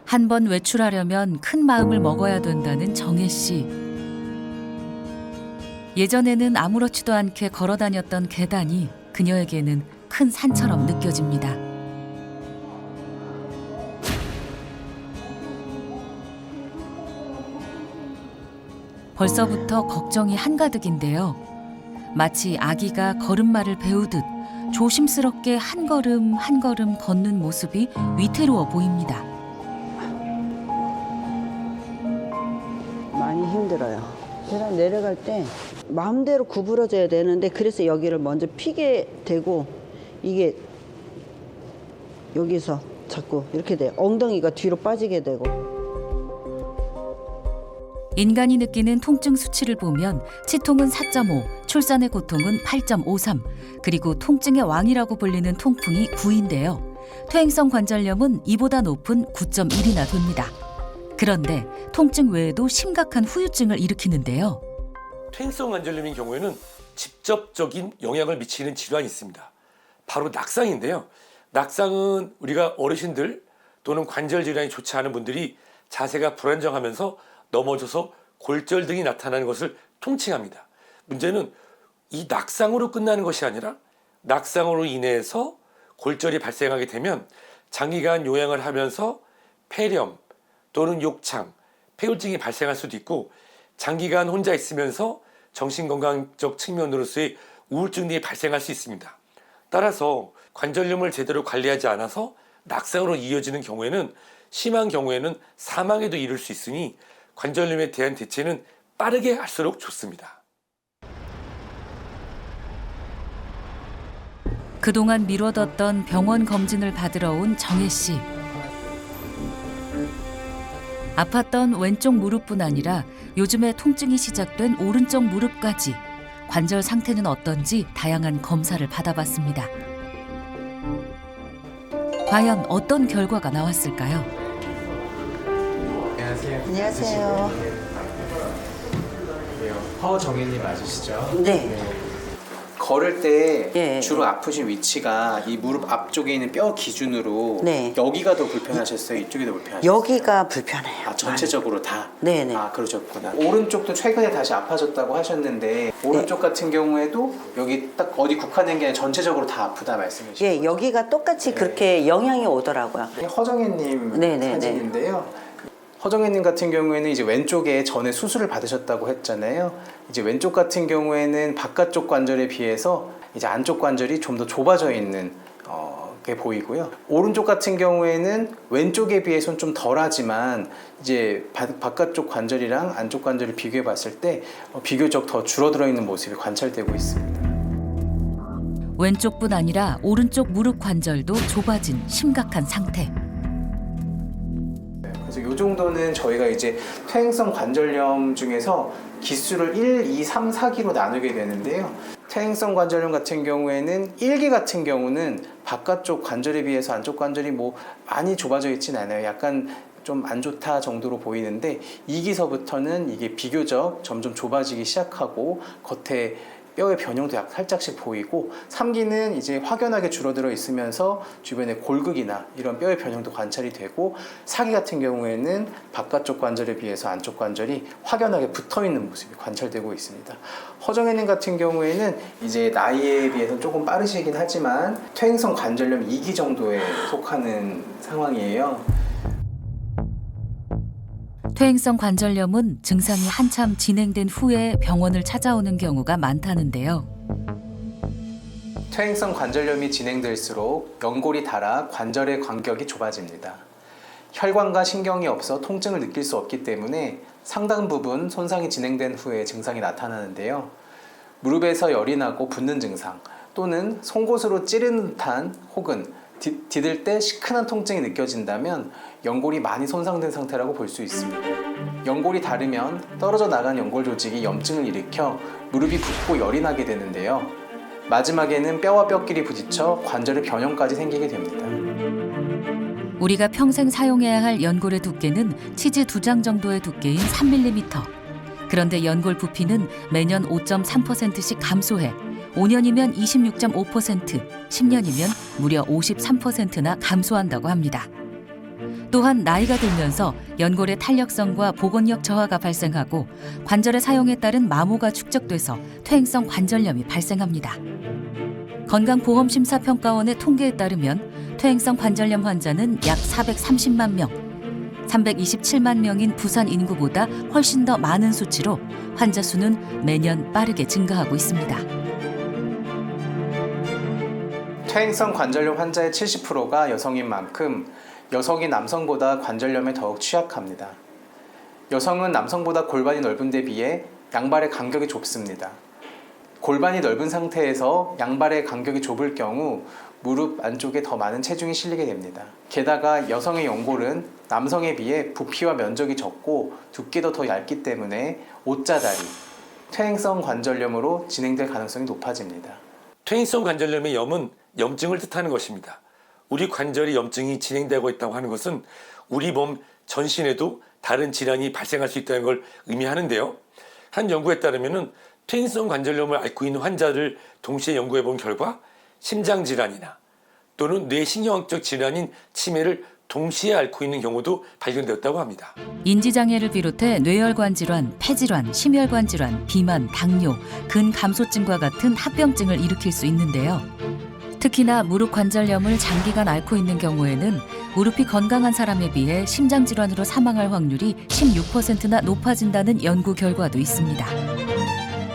한 번 외출하려면 큰 마음을 먹어야 된다는 정혜 씨. 예전에는 아무렇지도 않게 걸어 다녔던 계단이 그녀에게는 큰 산처럼 느껴집니다. 벌써부터 걱정이 한가득인데요. 마치 아기가 걸음마를 배우듯 조심스럽게 한 걸음 한 걸음 걷는 모습이 위태로워 보입니다. 많이 힘들어요. 계단 내려갈 때 마음대로 구부러져야 되는데 그래서 여기를 먼저 피게 되고 이게 여기서 자꾸 이렇게 돼요. 엉덩이가 뒤로 빠지게 되고. 인간이 느끼는 통증 수치를 보면 치통은 4.5, 출산의 고통은 8.53, 그리고 통증의 왕이라고 불리는 통풍이 9인데요. 퇴행성 관절염은 이보다 높은 9.1이나 됩니다. 그런데 통증 외에도 심각한 후유증을 일으키는데요. 퇴행성 관절염인 경우에는 직접적인 영향을 미치는 질환이 있습니다. 바로 낙상인데요. 낙상은 우리가 어르신들 또는 관절 질환이 좋지 않은 분들이 자세가 불안정하면서 넘어져서 골절 등이 나타나는 것을 통칭합니다. 문제는 이 낙상으로 끝나는 것이 아니라 낙상으로 인해서 골절이 발생하게 되면 장기간 요양을 하면서 폐렴 또는 욕창, 폐울증이 발생할 수도 있고 장기간 혼자 있으면서 정신건강적 측면으로서의 우울증 등이 발생할 수 있습니다. 따라서 관절염을 제대로 관리하지 않아서 낙상으로 이어지는 경우에는 심한 경우에는 사망에도 이를 수 있으니 관절염에 대한 대체는 빠르게 할수록 좋습니다. 그동안 미뤄뒀던 병원 검진을 받으러 온 정혜 씨. 아팠던 왼쪽 무릎뿐 아니라 요즘에 통증이 시작된 오른쪽 무릎까지 관절 상태는 어떤지 다양한 검사를 받아봤습니다. 과연 어떤 결과가 나왔을까요? 안녕하세요. 안녕하세요. 허정혜님 맞으시죠? 네. 걸을 때 예. 주로 아프신 위치가 이 무릎 앞쪽에 있는 뼈 기준으로 네. 여기가 더 불편하셨어요? 이쪽이 더 불편하셨어요? 여기가 불편해요. 아, 전체적으로 다? 네네. 아, 그러셨구나. 오른쪽도 최근에 다시 아파졌다고 하셨는데 오른쪽 같은 경우에도 여기 딱 어디 국한된 게 아니라 전체적으로 다 아프다 말씀이시죠? 예, 여기가 똑같이 네. 그렇게 영향이 오더라고요. 허정혜님 네네네. 사진인데요. 허정혜님 같은 경우에는 이제 왼쪽에 전에 수술을 받으셨다고 했잖아요. 이제 왼쪽 같은 경우에는 바깥쪽 관절에 비해서 이제 안쪽 관절이 좀 더 좁아져 있는 게 보이고요. 오른쪽 같은 경우에는 왼쪽에 비해서는 좀 덜하지만 이제 바깥쪽 관절이랑 안쪽 관절을 비교해 봤을 때 비교적 더 줄어들어 있는 모습이 관찰되고 있습니다. 왼쪽뿐 아니라 오른쪽 무릎 관절도 좁아진 심각한 상태. 그래서 이 정도는 저희가 이제 퇴행성 관절염 중에서 기수를 1, 2, 3, 4기로 나누게 되는데요. 퇴행성 관절염 같은 경우에는 1기 같은 경우는 바깥쪽 관절에 비해서 안쪽 관절이 뭐 많이 좁아져 있진 않아요. 약간 좀 안 좋다 정도로 보이는데 2기서부터는 이게 비교적 점점 좁아지기 시작하고 겉에 뼈의 변형도 살짝씩 보이고 3기는 이제 확연하게 줄어들어 있으면서 주변에 골극이나 이런 뼈의 변형도 관찰이 되고 4기 같은 경우에는 바깥쪽 관절에 비해서 안쪽 관절이 확연하게 붙어있는 모습이 관찰되고 있습니다. 허정혜님 같은 경우에는 이제 나이에 비해서 조금 빠르시긴 하지만 퇴행성 관절염 2기 정도에 속하는 상황이에요. 퇴행성 관절염은 증상이 한참 진행된 후에 병원을 찾아오는 경우가 많다는데요. 퇴행성 관절염이 진행될수록 연골이 닳아 관절의 간격이 좁아집니다. 혈관과 신경이 없어 통증을 느낄 수 없기 때문에 상당 부분 손상이 진행된 후에 증상이 나타나는데요. 무릎에서 열이 나고 붓는 증상 또는 송곳으로 찌르는 듯한 혹은 디딜 때 시큰한 통증이 느껴진다면 연골이 많이 손상된 상태라고 볼 수 있습니다. 연골이 닳으면 떨어져 나간 연골 조직이 염증을 일으켜 무릎이 붓고 열이 나게 되는데요. 마지막에는 뼈와 뼈끼리 부딪혀 관절의 변형까지 생기게 됩니다. 우리가 평생 사용해야 할 연골의 두께는 치즈 2장 정도의 두께인 3mm. 그런데 연골 부피는 매년 5.3%씩 감소해 5년이면 26.5%, 10년이면 무려 53%나 감소한다고 합니다. 또한 나이가 들면서 연골의 탄력성과 복원력 저하가 발생하고 관절의 사용에 따른 마모가 축적돼서 퇴행성 관절염이 발생합니다. 건강보험심사평가원의 통계에 따르면 퇴행성 관절염 환자는 약 430만 명, 327만 명인 부산 인구보다 훨씬 더 많은 수치로 환자 수는 매년 빠르게 증가하고 있습니다. 퇴행성 관절염 환자의 70%가 여성인 만큼 여성이 남성보다 관절염에 더욱 취약합니다. 여성은 남성보다 골반이 넓은 데 비해 양발의 간격이 좁습니다. 골반이 넓은 상태에서 양발의 간격이 좁을 경우 무릎 안쪽에 더 많은 체중이 실리게 됩니다. 게다가 여성의 연골은 남성에 비해 부피와 면적이 적고 두께도 더 얇기 때문에 옷자다리, 퇴행성 관절염으로 진행될 가능성이 높아집니다. 퇴행성 관절염의 염은 염증을 뜻하는 것입니다. 우리 관절이 염증이 진행되고 있다고 하는 것은 우리 몸 전신에도 다른 질환이 발생할 수 있다는 걸 의미하는데요. 한 연구에 따르면 퇴행성 관절염을 앓고 있는 환자를 동시에 연구해 본 결과 심장질환이나 또는 뇌신경학적 질환인 치매를 동시에 앓고 있는 경우도 발견되었다고 합니다. 인지장애를 비롯해 뇌혈관 질환, 폐질환, 심혈관 질환, 비만, 당뇨, 근감소증과 같은 합병증을 일으킬 수 있는데요. 특히나 무릎 관절염을 장기간 앓고 있는 경우에는 무릎이 건강한 사람에 비해 심장질환으로 사망할 확률이 16%나 높아진다는 연구 결과도 있습니다.